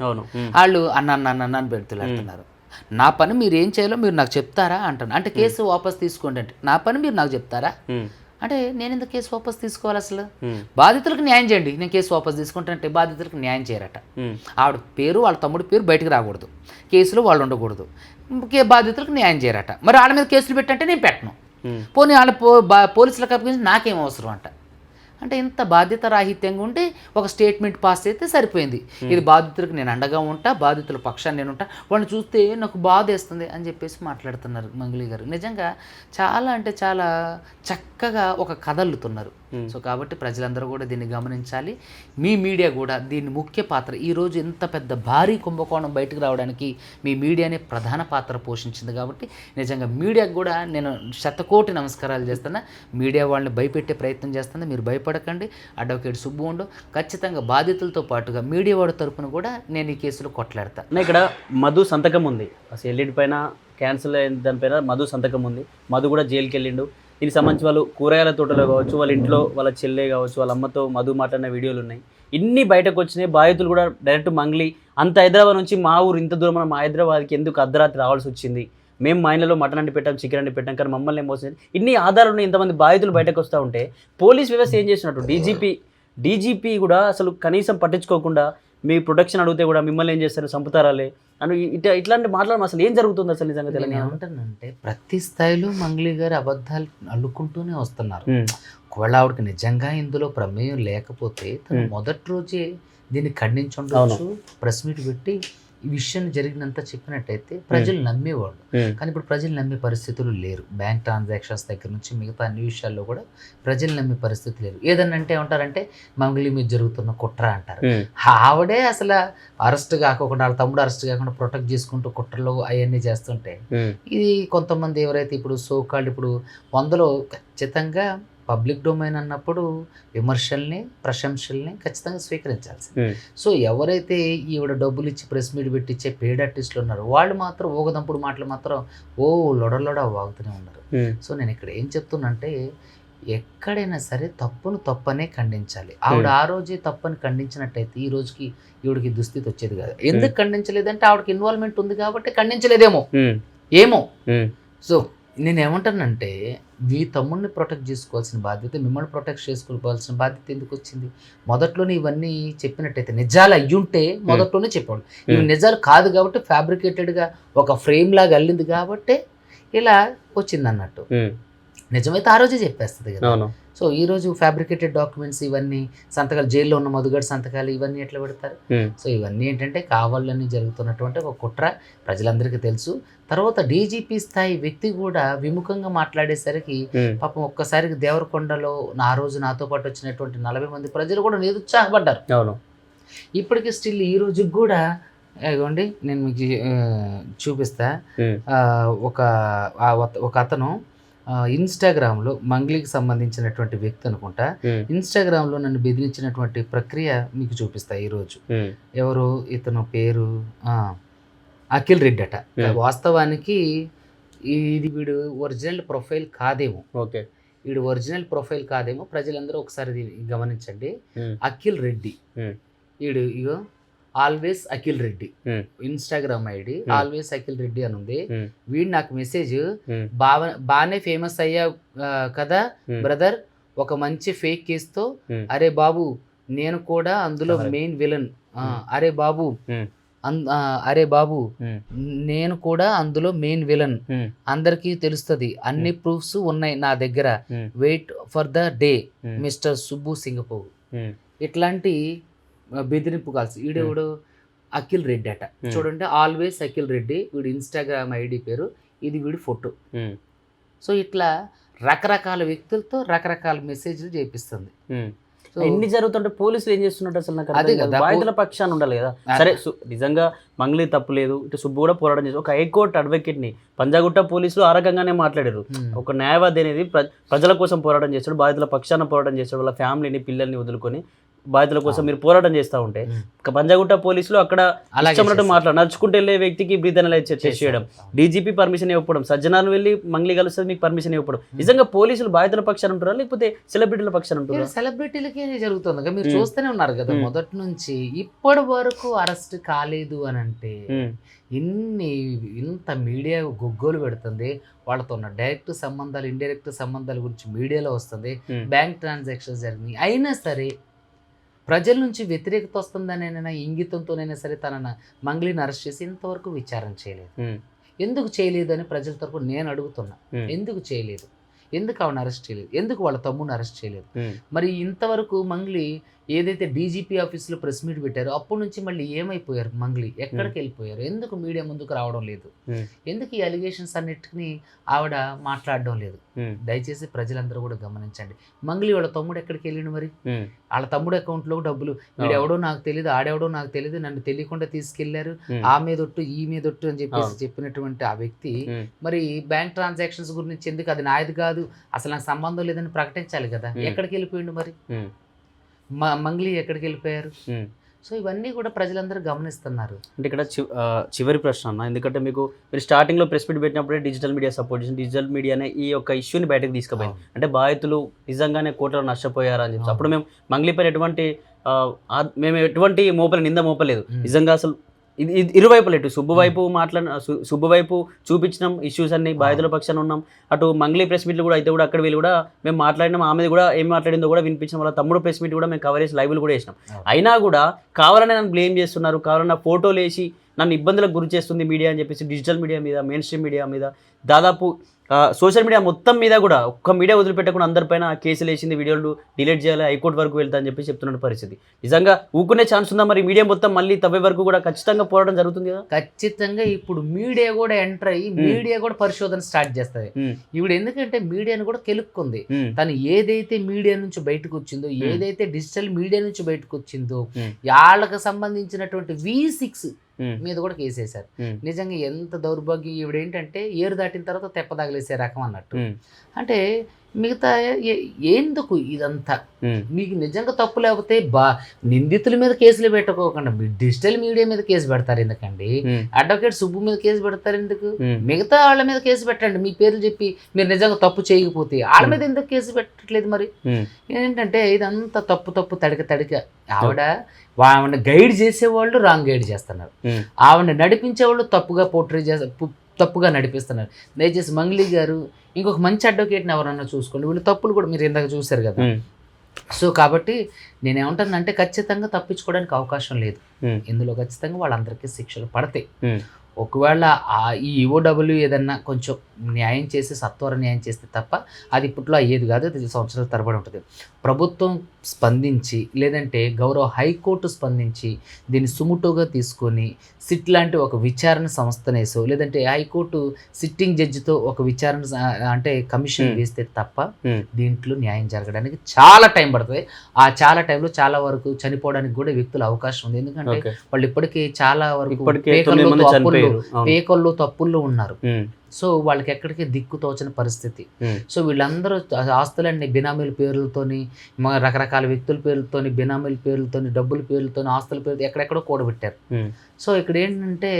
వాళ్ళు అన్న బతిలాడుతున్నారు. నా పని మీరు ఏం చేయాలో మీరు నాకు చెప్తారా అంటాను. అంటే కేసు వాపస్ తీసుకోండి అంటే నా పని మీరు నాకు చెప్తారా అంటే నేను ఎందుకు కేసు వాపస్ తీసుకోవాలి? అసలు బాధితులకు న్యాయం చేయండి, నేను కేసు వాపస్ తీసుకుంటానంటే బాధితులకు న్యాయం చేయరట. ఆవిడ పేరు వాళ్ళ తమ్ముడి పేరు బయటకు రాకూడదు, కేసులో వాళ్ళు ఉండకూడదు, బాధితులకు న్యాయం చేయరట. మరి వాళ్ళ మీద కేసులు పెట్టంటే నేను పెట్టను. పోనీ వాళ్ళ పోలీసులకు అప్పగించి నాకేం అవసరం అంట. అంటే ఇంత బాధ్యత రాహిత్యంగా ఉంటే ఒక స్టేట్మెంట్ పాస్ అయితే సరిపోయింది. ఇది బాధితులకు నేను అండగా ఉంటా, బాధితుల పక్షాన్ని నేను ఉంటా, వాళ్ళని చూస్తే నాకు బాధ వేస్తుంది అని చెప్పేసి మాట్లాడుతున్నారు మంగ్లీ గారు. నిజంగా చాలా అంటే చాలా చక్కగా ఒక కథ అల్లుతున్నారు. సో కాబట్టి ప్రజలందరూ కూడా దీన్ని గమనించాలి. మీ మీడియా కూడా దీన్ని ముఖ్య పాత్ర, ఈరోజు ఇంత పెద్ద భారీ కుంభకోణం బయటకు రావడానికి మీ మీడియానే ప్రధాన పాత్ర పోషించింది. కాబట్టి నిజంగా మీడియాకు కూడా నేను శతకోటి నమస్కారాలు చేస్తున్నా. మీడియా వాళ్ళని భయపెట్టే ప్రయత్నం చేస్తున్నా, మీరు భయపడకండి. అడ్వకేట్ సుబ్బు ఉండు ఖచ్చితంగా బాధితులతో పాటుగా మీడియా వాడి తరపున కూడా నేను ఈ కేసులో కొట్లాడతా. ఇక్కడ మధు సంతకం ఉంది, అసలు ఎల్లిడి పైన క్యాన్సిల్ అయిన దానిపైన మధు సంతకం ఉంది. మధు కూడా జైలుకి వెళ్ళిండు. దీనికి సంబంధించి వాళ్ళు కూరగాయల తోటలో కావచ్చు, వాళ్ళ ఇంట్లో వాళ్ళ చెల్లె కావచ్చు, వాళ్ళ అమ్మతో మధు మాట్లాడిన వీడియోలు ఉన్నాయి. ఇన్ని బయటకు వచ్చినాయి. బాధితులు కూడా డైరెక్ట్ మంగ్లీ అంత హైదరాబాద్ నుంచి మా ఊరు ఇంత దూరం మా హైదరాబాద్కి ఎందుకు అర్ధరాత్రి రావాల్సి వచ్చింది, మేము మా ఇంట్లో మటన్ అంటే పెట్టాం, చికెన్ అంటే పెట్టాం, కానీ మమ్మల్ని మోసం. ఇన్ని ఆధారాలు ఉన్నాయి. ఇంతమంది బాధితులు బయటకు వస్తూ ఉంటే పోలీస్ వ్యవస్థ ఏం చేసినట్టు? డీజీపీ కూడా అసలు కనీసం పట్టించుకోకుండా మీ ప్రొటెక్షన్ అడిగితే కూడా మిమ్మల్ని ఏం చేస్తారు, చంపుతారాలే అని ఇట్లాంటి మాట్లాడడం అసలు ఏం జరుగుతుంది అసలు నిజంగా తెలంగాణ? ఏమంటానంటే ప్రతి స్థాయిలో మంగ్లీ గారు అబద్ధాలు అల్లుకుంటూనే వస్తున్నారు. ఒకవేళ ఆవిడకి నిజంగా ఇందులో ప్రమేయం లేకపోతే తను మొదటి రోజే దీన్ని ఖండించుండవచ్చు, ప్రెస్ మీట్ పెట్టి ఈ విషయం జరిగినంత చెప్పినట్టయితే ప్రజలు నమ్మేవాళ్ళు. కానీ ఇప్పుడు ప్రజలు నమ్మే పరిస్థితులు లేరు. బ్యాంక్ ట్రాన్సాక్షన్స్ దగ్గర నుంచి మిగతా అన్ని విషయాల్లో కూడా ప్రజలు నమ్మే పరిస్థితి లేరు. ఏదన్నంటే ఏమంటారంటే మంగ్లీ మీద జరుగుతున్న కుట్ర అంటారు. ఆవిడే అసలు అరెస్ట్ కాకుండా, వాళ్ళ తమ్ముడు అరెస్ట్ కాకుండా ప్రొటెక్ట్ చేసుకుంటూ కుట్రలు అవన్నీ చేస్తుంటే ఇది కొంతమంది ఎవరైతే ఇప్పుడు సోకాళ్ళు ఇప్పుడు 100లో ఖచ్చితంగా పబ్లిక్ డొమైన్ అన్నప్పుడు విమర్శల్ని, ప్రశంసల్ని ఖచ్చితంగా స్వీకరించాల్సింది. సో ఎవరైతే ఈవిడ డబ్బులు ఇచ్చి ప్రెస్ మీట్ పెట్టించే పెయిడ్ ఆర్టిస్టులు ఉన్నారో వాళ్ళు మాత్రం ఊగదంపుడు మాటలు మాత్రం లొడలొడ వాగుతూనే ఉన్నారు. సో నేను ఇక్కడ ఏం చెప్తున్నంటే ఎక్కడైనా సరే తప్పును తప్పనే ఖండించాలి. ఆవిడ ఆ రోజే తప్పని ఖండించినట్టయితే ఈ రోజుకి ఈవిడికి దుస్థితి వచ్చేది కాదు. ఎందుకు ఖండించలేదంటే ఆవిడకి ఇన్వాల్వ్మెంట్ ఉంది కాబట్టి ఖండించలేదేమో ఏమో. సో నేను ఏమంటానంటే మీ తమ్ముడిని ప్రొటెక్ట్ చేసుకోవాల్సిన బాధ్యత, మిమ్మల్ని ప్రొటెక్ట్ చేసుకోవాల్సిన బాధ్యత ఎందుకు వచ్చింది? మొదట్లోనే ఇవన్నీ చెప్పినట్టయితే నిజాలు అయ్యుంటే మొదట్లోనే చెప్పాడు. ఇవి నిజాలు కాదు కాబట్టి ఫ్యాబ్రికేటెడ్గా ఒక ఫ్రేమ్ లాగా అల్లింది కాబట్టి ఇలా వచ్చింది అన్నట్టు. నిజమైతే ఆ రోజే చెప్పేస్తుంది కదా. సో ఈరోజు ఫ్యాబ్రికేటెడ్ డాక్యుమెంట్స్ ఇవన్నీ సంతకాలు, జైల్లో ఉన్న మధుగడ సంతకాలు ఇవన్నీ ఎట్లా పెడతారు? సో ఇవన్నీ ఏంటంటే కావాలని జరుగుతున్నటువంటి ఒక కుట్ర ప్రజలందరికీ తెలుసు. తర్వాత డీజీపీ స్థాయి వ్యక్తి కూడా విముఖంగా మాట్లాడేసరికి పాపం ఒక్కసారికి దేవరకొండలో ఆ రోజు నాతో పాటు వచ్చినటువంటి 40 మంది ప్రజలు కూడా నిరుత్సాహపడ్డారు. ఇప్పటికీ స్టిల్ ఈ రోజుకి కూడా ఇదిగోండి నేను మీకు చూపిస్తా. ఒక అతను ఇన్స్టాగ్రామ్లో మంగ్లీకి సంబంధించినటువంటి వ్యక్తి అనుకుంటా, ఇన్స్టాగ్రామ్లో నన్ను బెదిరించినటువంటి ప్రక్రియ మీకు చూపిస్తా ఈరోజు. ఎవరు ఇతను పేరు అఖిల్ రెడ్డి అట. వాస్తవానికి ఇది వీడు ఒరిజినల్ ప్రొఫైల్ కాదేమో. వీడు ఒరిజినల్ ప్రొఫైల్ కాదేమో. ప్రజలందరూ ఒకసారి గమనించండి. అఖిల్ రెడ్డి వీడు ఇగో always Akhil Reddy Instagram ID always Akhil Reddy అని ఉంది. వీడు నాకు మెసేజ్ బాగానే ఫేమస్ అయ్యా కదా బ్రదర్, ఒక మంచి ఫేక్ కేసుతో, అరే బాబు నేను కూడా అందులో మెయిన్ విలన్, అరే బాబు నేను కూడా అందులో మెయిన్ విలన్, అందరికీ తెలుస్తుంది, అన్ని ప్రూఫ్స్ ఉన్నాయి నా దగ్గర, wait for the day mister Subbu Singapore. ఇట్లాంటి బెదిరింపు కాల్సి. వీడెవడు అఖిల్ రెడ్డి అట. చూడండి ఆల్వేస్ అఖిల్ రెడ్డి వీడు ఇన్స్టాగ్రామ్ ఐడి పేరు, ఇది వీడి ఫోటో. సో ఇట్లా రకరకాల వ్యక్తులతో రకరకాల మెసేజ్లు చేపిస్తుంది. ఎన్ని జరుగుతుంటే పోలీసులు ఏం చేస్తున్నట్టు అసలు నాకు అదే అర్థం కాదు. కదా, బాధితుల పక్షాన ఉండాలి కదా. సరే నిజంగా మంగ్లీ తప్పు లేదు, ఇటు సుబ్బు కూడా పోరాటం చేసి ఒక హైకోర్టు అడ్వకేట్ ని పంజాగుట్ట పోలీసులు ఆ రకంగానే మాట్లాడారు. ఒక న్యాయవాది అనేది ప్రజల కోసం పోరాటం చేస్తాడు, బాధితుల పక్షాన పోరాటం చేస్తాడు, వాళ్ళ ఫ్యామిలీని పిల్లల్ని వదులుకొని బాధితుల కోసం మీరు పోరాటం చేస్తూ ఉంటే పంజాగుట్ట పోలీసులు అక్కడ ఇష్టమైనట్టు నడుచుకుంటూ వెళ్ళే వ్యక్తికి బ్రీత్ అనలైజ్ చేయడం, డీజీపీ పర్మిషన్ ఇవ్వడం, సజ్జనాలు వెళ్ళి మంగ్లీ కలుస్తుంది మీకు పర్మిషన్ ఇవ్వడం. నిజంగా పోలీసులు బాధితుల పక్షాన ఉంటారా లేకపోతే సెలబ్రిటీల పక్షాన ఉంటారా? సెలబ్రిటీలకి జరుగుతుంది కదా, మీరు చూస్తూనే ఉన్నారు కదా మొదటి నుంచి ఇప్పటి వరకు అరెస్ట్ కాలేదు అని అంటే ఇంత మీడియా గొగ్గోలు పెడుతుంది. వాళ్ళతో ఉన్న డైరెక్ట్ సంబంధాలు ఇండైరెక్ట్ సంబంధాల గురించి మీడియాలో వస్తుంది, బ్యాంక్ ట్రాన్సాక్షన్స్ జరిగినాయి. అయినా సరే ప్రజల నుంచి వ్యతిరేకత వస్తుందనైనా ఇంగితంతోనైనా సరే తన మంగ్లీని అరెస్ట్ చేసి ఇంతవరకు విచారణ చేయలేదు. ఎందుకు చేయలేదు అని ప్రజల తరపున నేను అడుగుతున్నా. ఎందుకు చేయలేదు? ఎందుకు ఆవిడ అరెస్ట్ చేయలేదు? ఎందుకు వాళ్ళ తమ్ముడిని అరెస్ట్ చేయలేదు? మరి ఇంతవరకు మంగ్లీ ఏదైతే డీజీపీ ఆఫీస్లో ప్రెస్ మీట్ పెట్టారో అప్పటి నుంచి మళ్ళీ ఏమైపోయారు? మంగ్లీ ఎక్కడికి వెళ్ళిపోయారు? ఎందుకు మీడియా ముందుకు రావడం లేదు? ఎందుకు ఈ అలిగేషన్స్ అన్నిటిని ఆవిడ మాట్లాడడం లేదు? దయచేసి ప్రజలందరూ కూడా గమనించండి. మంగ్లీ వాళ్ళ తమ్ముడు ఎక్కడికి వెళ్ళిండు? మరి వాళ్ళ తమ్ముడు అకౌంట్లో డబ్బులు వీడెవడో నాకు తెలియదు, ఆడెవడో నాకు తెలియదు, నన్ను తెలియకుండా తీసుకెళ్లారు, ఆ మీదొట్టు ఈ మీదొట్టు అని చెప్పేసి చెప్పినటువంటి ఆ వ్యక్తి మరి బ్యాంక్ ట్రాన్సాక్షన్స్ గురించి ఎందుకు, అది నాది కాదు, అసలు నాకు సంబంధం లేదని ప్రకటించాలి కదా. ఎక్కడికి వెళ్ళిపోయిండు మరి? మంగ్లీ ఎక్కడికి వెళ్ళిపోయారు? సో ఇవన్నీ కూడా ప్రజలందరూ గమనిస్తున్నారు. అంటే ఇక్కడ చివరి ప్రశ్న అన్న, ఎందుకంటే మీరు స్టార్టింగ్లో ప్రెస్ మీట్ పెట్టినప్పుడే డిజిటల్ మీడియా సపోర్ట్ చేసి డిజిటల్ మీడియానే ఈ యొక్క ఇష్యూని బయటకు తీసుకుపోయింది. అంటే బాధితులు నిజంగానే కోట్లలో నష్టపోయారా అని చెప్పి అప్పుడు మేము మంగ్లీ పైన ఎటువంటి నింద మోపలేదు. నిజంగా అసలు ఇది ఇరువైపులు, ఇటు సుబ్బు వైపు చూపించినాం ఇష్యూస్ అన్ని, బాధితుల పక్షాన ఉన్నాం. అటు మంగ్లీ ప్రెస్ మీట్లు కూడా అయితే కూడా అక్కడ వీళ్ళు కూడా మేము మాట్లాడినాం, ఆమెది కూడా ఏం మాట్లాడిందో కూడా వినిపించాం, వాళ్ళ తమ్ముడు ప్రెస్ మీట్ కూడా మేము కవర్ చేసి లైవ్లు కూడా వేసినాం. అయినా కూడా కావాలని నన్ను బ్లేమ్ చేస్తున్నారు, కావాలన్న ఫోటోలు వేసి నన్ను ఇబ్బందులకు గురి చేస్తుంది మీడియా అని చెప్పేసి డిజిటల్ మీడియా మీద, మెయిన్ స్ట్రీమ్ మీడియా మీద, దాదాపు సోషల్ మీడియా మొత్తం మీద కూడా ఒక్క మీడియా వదిలిపెట్టకుండా అందరిపైన కేసులు వేసింది, వీడియోలు డిలీట్ చేయాలి, హైకోర్టు వరకు వెళ్తా అని చెప్పి చెప్తున్న పరిస్థితి. నిజంగా ఊకునే ఛాన్స్ ఉందా మరి? మీడియా మొత్తం మళ్ళీ తవ్వే వరకు కూడా ఖచ్చితంగా పోరాటం జరుగుతుంది కదా? ఖచ్చితంగా ఇప్పుడు మీడియా కూడా ఎంటర్ అయ్యి మీడియా కూడా పరిశోధన స్టార్ట్ చేస్తుంది. ఇప్పుడు ఎందుకంటే మీడియాను కూడా కెలుక్కుంది. తను ఏదైతే మీడియా నుంచి బయటకు వచ్చిందో, ఏదైతే డిజిటల్ మీడియా నుంచి బయటకు వచ్చిందో, వాళ్ళకి సంబంధించినటువంటి V6 మీద కూడా కేసేశారు. నిజంగా ఎంత దౌర్భాగ్యం. ఈవిడేంటంటే ఏరు దాటిన తర్వాత తెప్పదాగలేసే రకం అన్నట్టు. అంటే మిగతా ఎందుకు ఇదంతా? మీకు నిజంగా తప్పు లేకపోతే నిందితుల మీద కేసులు పెట్టుకోకుండా డిజిటల్ మీడియా మీద కేసు పెడతారు ఎందుకండి? అడ్వకేట్ సుబ్బు మీద కేసు పెడతారు ఎందుకు? మిగతా వాళ్ళ మీద కేసు పెట్టండి. మీ పేర్లు చెప్పి మీరు నిజంగా తప్పు చేయకపోతే వాళ్ళ మీద ఎందుకు కేసు పెట్టట్లేదు? మరి ఏంటంటే ఇదంతా తప్పు తడిక ఆవిడ గైడ్ చేసేవాళ్ళు రాంగ్ గైడ్ చేస్తున్నారు, ఆవిడ నడిపించేవాళ్ళు తప్పుగా నడిపిస్తున్నారు. దయచేసి మంగ్లీ గారు ఇంకొక మంచి అడ్వకేట్ని ఎవరన్నా చూసుకోండి. వీళ్ళు తప్పులు కూడా మీరు ఇందాక చూశారు కదా. సో కాబట్టి నేనేమంటానంటే ఖచ్చితంగా తప్పించుకోవడానికి అవకాశం లేదు. ఇందులో ఖచ్చితంగా వాళ్ళందరికీ శిక్షలు పడతాయి. ఒకవేళ ఈ ఈఓడబ్ల్యూ ఏదన్నా కొంచెం న్యాయం చేసి సత్వర న్యాయం చేస్తే తప్ప అది ఇప్పట్లో అయ్యేది కాదు. అది సంవత్సరాల తరబడి ఉంటుంది. ప్రభుత్వం స్పందించి లేదంటే గౌరవ హైకోర్టు స్పందించి దీన్ని సుముటోగా తీసుకొని సిట్ లాంటి ఒక విచారణ సంస్థనేసో లేదంటే హైకోర్టు సిట్టింగ్ జడ్జితో ఒక విచారణ అంటే కమిషన్ వేస్తే తప్ప దీంట్లో న్యాయం జరగడానికి చాలా టైం పడుతుంది. ఆ చాలా టైంలో చాలా వరకు చనిపోవడానికి కూడా వ్యక్తుల అవకాశం ఉంది. ఎందుకంటే వాళ్ళు ఇప్పటికీ చాలా వరకు పేకల్లో తప్పుల్లో ఉన్నారు. సో వాళ్ళకి ఎక్కడికి దిక్కు తోచని పరిస్థితి. సో వీళ్ళందరూ ఆస్తులన్నీ బినామీల పేర్లతోని, రకరకాల వ్యక్తుల పేర్లతోని, బినామీల పేర్లతోని, డబ్బుల పేర్లతోని, ఆస్తుల పేర్లతో ఎక్కడెక్కడో కూడబెట్టారు. సో ఇక్కడ ఏంటంటే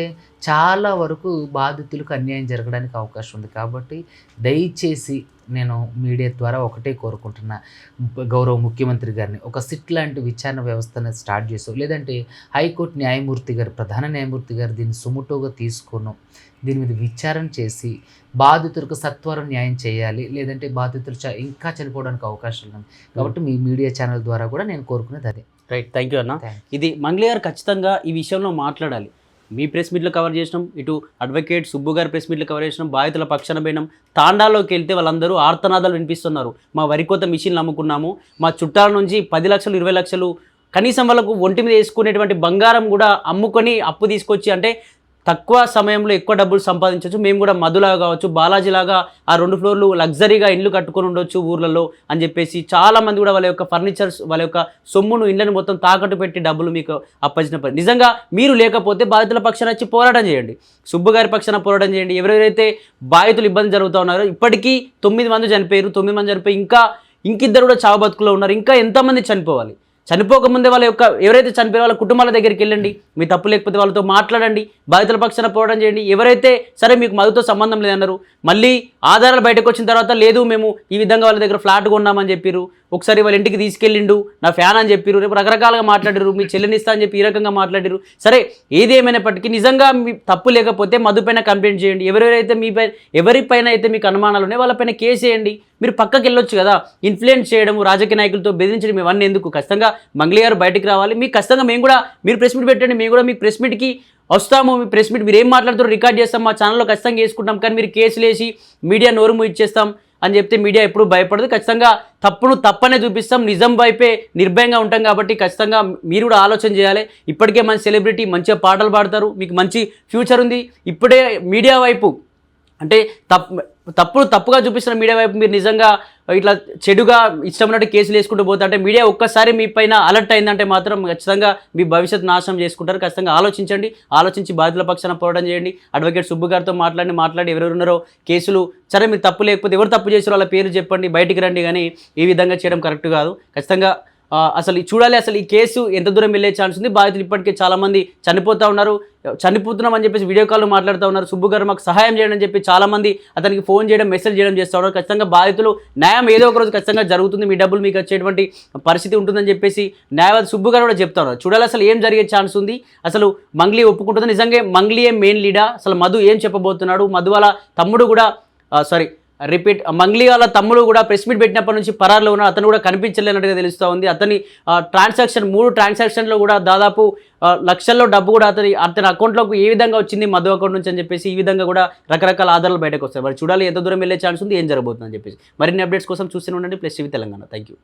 చాలా వరకు బాధితులకు అన్యాయం జరగడానికి అవకాశం ఉంది. కాబట్టి దయచేసి నేను మీడియా ద్వారా ఒకటే కోరుకుంటున్నా, గౌరవ ముఖ్యమంత్రి గారిని ఒక సిట్ లాంటి విచారణ వ్యవస్థను స్టార్ట్ చేసాం, లేదంటే హైకోర్టు న్యాయమూర్తి గారు, ప్రధాన న్యాయమూర్తి గారు దీన్ని సుముటోగా తీసుకున్నాం, దీని మీద విచారణ చేసి బాధితులకు సత్వరం న్యాయం చేయాలి. లేదంటే బాధితులు ఇంకా చనిపోవడానికి అవకాశం ఉంది. కాబట్టి మీ మీడియా ఛానల్ ద్వారా కూడా నేను కోరుకునేది అదే. రైట్, థ్యాంక్ యూ అన్న. ఇది మంగ్లీ గారు ఖచ్చితంగా ఈ విషయంలో మాట్లాడాలి. మీ ప్రెస్ మీట్లు కవర్ చేసినాం, ఇటు అడ్వకేట్ సుబ్బు గారి ప్రెస్ మీట్లు కవర్ చేసినాం, బాధితుల పక్షాన పోయినాం. తాండాలోకి వెళ్తే వాళ్ళందరూ ఆర్తనాదాలు వినిపిస్తున్నారు. మా వరికోత మిషన్లు అమ్ముకున్నాము, మా చుట్టాల నుంచి 10 లక్షలు 20 లక్షలు కనీసం వాళ్ళకు ఒంటి మీద వేసుకునేటువంటి బంగారం కూడా అమ్ముకొని అప్పు తీసుకొచ్చి, అంటే తక్కువ సమయంలో ఎక్కువ డబ్బులు సంపాదించవచ్చు, మేము కూడా మధులాగా కావచ్చు, బాలాజీలాగా ఆ 2 ఫ్లోర్లు లగ్జరీగా ఇల్లు కట్టుకొని ఉండొచ్చు ఊర్లలో అని చెప్పేసి చాలామంది కూడా వాళ్ళ యొక్క ఫర్నిచర్స్, వాళ్ళ యొక్క సొమ్మును, ఇళ్ళని మొత్తం తాకట్టు పెట్టి డబ్బులు మీకు అప్పగించిన పని. నిజంగా మీరు లేకపోతే బాధితుల పక్షాన వచ్చి పోరాటం చేయండి, సుబ్బు గారి పక్షాన పోరాటం చేయండి. ఎవరెవరైతే బాధితులు ఇబ్బంది జరుగుతూ ఉన్నారో, ఇప్పటికీ 9 మంది చనిపోయారు, 9 మంది చనిపోయి ఇంకిద్దరు కూడా చావు బతుకులో ఉన్నారు, ఇంకా ఎంతమంది చనిపోవాలి? చనిపోకముందే వాళ్ళ యొక్క ఎవరైతే చనిపోయే వాళ్ళ కుటుంబాల దగ్గరికి వెళ్ళండి, మీ తప్పు లేకపోతే వాళ్ళతో మాట్లాడండి, బాధితుల పక్షాన పోరాటం చేయండి. ఎవరైతే సరే మీకు మధుతో సంబంధం లేదన్నారు, మళ్ళీ ఆధారాలు బయటకు వచ్చిన తర్వాత లేదు మేము ఈ విధంగా వాళ్ళ దగ్గర ఫ్లాట్ కొన్నామని చెప్పారు, ఒకసారి వాళ్ళ ఇంటికి తీసుకెళ్ళిండు, నా ఫ్యాన్ అని చెప్పారు, రేపు రకరకాలుగా మాట్లాడారు, మీ చెల్లినిస్తా అని చెప్పి ఈ రకంగా మాట్లాడారు. సరే ఏది ఏమైనప్పటికీ నిజంగా మీ తప్పు లేకపోతే మధు పైన కంప్లైంట్ చేయండి. ఎవరిపైన అయితే మీకు అనుమానాలు ఉన్నాయి వాళ్ళపైన కేసు వేయండి. మీరు పక్కకి వెళ్ళొచ్చు కదా. ఇన్ఫ్లుయెన్స్ చేయడం, రాజకీయ నాయకులతో బెదిరించడం ఇవన్నీ ఎందుకు? ఖచ్చితంగా మంగళి గారు బయటికి రావాలి. మీకు ఖచ్చితంగా మేము కూడా, మీరు ప్రెస్ మీట్ పెట్టండి, మేము కూడా మీకు ప్రెస్ మీట్కి వస్తాము. మీ ప్రెస్ మీట్ మీరు ఏం మాట్లాడుతారో రికార్డ్ చేస్తాం, మా ఛానల్లో ఖచ్చితంగా వేసుకుంటాం. కానీ మీరు కేసులు వేసి మీడియా నోరుము ఇచ్చేస్తాం అని చెప్తే మీడియా ఎప్పుడు భయపడదు. ఖచ్చితంగా తప్పనే చూపిస్తాం, నిజం వైపే నిర్భయంగా ఉంటాం. కాబట్టి ఖచ్చితంగా మీరు కూడా ఆలోచన చేయాలి. ఇప్పటికే మంచి సెలబ్రిటీ, మంచిగా పాటలు పాడతారు, మీకు మంచి ఫ్యూచర్ ఉంది. ఇప్పుడే మీడియా వైపు అంటే తప్పుగా చూపిస్తున్న మీడియా వైపు మీరు నిజంగా ఇట్లా చెడుగా ఇష్టమైనట్టు కేసులు వేసుకుంటూ పోతా అంటే మీడియా ఒక్కసారి మీ పైన అలర్ట్ అయిందంటే మాత్రం ఖచ్చితంగా మీ భవిష్యత్తు నాశనం చేసుకుంటారు. ఖచ్చితంగా ఆలోచించండి, ఆలోచించి బాధితుల పక్షాన పోరాటం చేయండి. అడ్వకేట్ సుబ్బు గారితో మాట్లాడి ఎవరెవరున్నారో కేసులు, సరే మీరు తప్పు లేకపోతే ఎవరు తప్పు చేసారో వాళ్ళ పేరు చెప్పండి, బయటికి రండి. కానీ ఈ విధంగా చేయడం కరెక్ట్ కాదు. ఖచ్చితంగా అసలు చూడాలి, అసలు ఈ కేసు ఎంత దూరం వెళ్ళే ఛాన్స్ ఉంది. బాధితులు ఇప్పటికే చాలామంది చనిపోతున్నాం అని చెప్పేసి వీడియో కాల్లో మాట్లాడుతూ ఉన్నారు. సుబ్బు గారు మాకు సహాయం చేయడం అని చెప్పి చాలామంది అతనికి ఫోన్ చేయడం, మెసేజ్ చేయడం చేస్తూ ఉన్నారు. ఖచ్చితంగా బాధితులు న్యాయం ఏదో ఒక రోజు ఖచ్చితంగా జరుగుతుంది, మీ డబ్బులు మీకు వచ్చేటువంటి పరిస్థితి ఉంటుందని చెప్పేసి న్యాయవాది సుబ్బు గారు కూడా చెప్తా ఉన్నారు. చూడాలి అసలు ఏం జరిగే ఛాన్స్ ఉంది. అసలు మంగ్లీ ఒప్పుకుంటుంది, నిజంగా మంగ్లీయే మెయిన్ లీడా, అసలు మధు ఏం చెప్పబోతున్నాడు? మధు వాళ్ళ తమ్ముడు కూడా మంగ్లీ వాళ్ళ తమ్ముడు కూడా ప్రెస్ మీట్ పెట్టినప్పటి నుంచి పరారులో ఉన్నాడు. అతను కూడా కనిపించలేనట్టుగా తెలుస్తూ ఉంది. అతని 3 ట్రాన్సాక్షన్లో కూడా దాదాపు లక్షల్లో డబ్బు కూడా అతని అకౌంట్లోకి ఏ విధంగా వచ్చింది మధు అకౌంట్ నుంచి అని చెప్పేసి ఈ విధంగా కూడా రకరకాల ఆధారాలు బయటకు వస్తాయి. మరి చూడాలి ఎంత దూరం వెళ్ళే ఛాన్స్ ఉంది, ఏం జరగబోతుందని చెప్పేసి. మరిన్ని అప్డేట్స్ కోసం చూస్తూనే ఉండండి plus TV Telangana. Thank you.